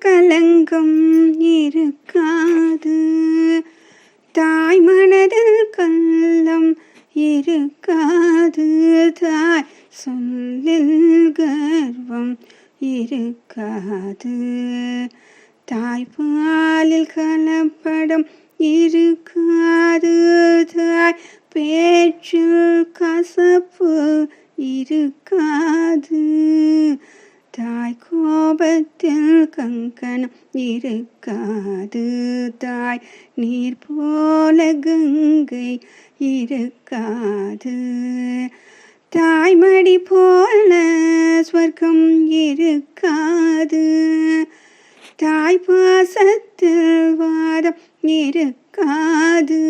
கலங்கம் இருக்காது. தாய் மனதில் கள்ளம் இருக்காது. தாய் சொல்லில் கர்வம் இருக்காது. தாய்ப்பாலில் கலப்படம் இருக்காது. தாய் பேச்சில் கசப்பு இருக்காது. தாய் கோபத்தில் கங்கணம் இருக்காது. தாய் நீர் போல கங்கை இருக்காது. தாய்மடி போல ஸ்வர்க்கம் இருக்காது. தாய் பாசத்தில் வாதம் இருக்காது.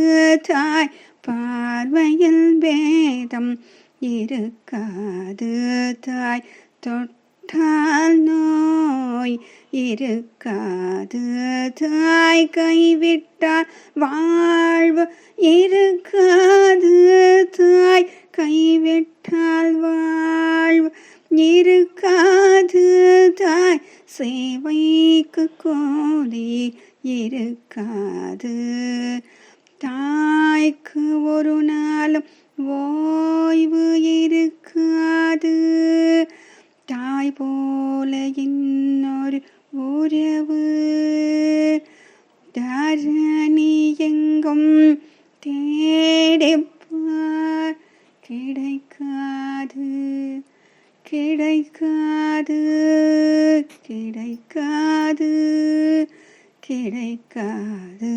தாய் பார்வையில் பேதம் இருக்காது. தாய் தொட்டால் நோய் இருக்காது. தாய் கைவிட்டால் வாழ்வு இருக்காது. தாய் கைவிட்டால் வாழ்வு இருக்காது. தாய் சேவைக்கு கூலி இருக்காது. தாய்க்கு ஒரு நாளும் ஓய்வு இருக்காது. தாய் போல இன்னொரு உறவு தரணி எங்கும் தேடிப்பார் கிடைக்காது. கிடைக்காது. கிடைக்காது. கிடைக்காது.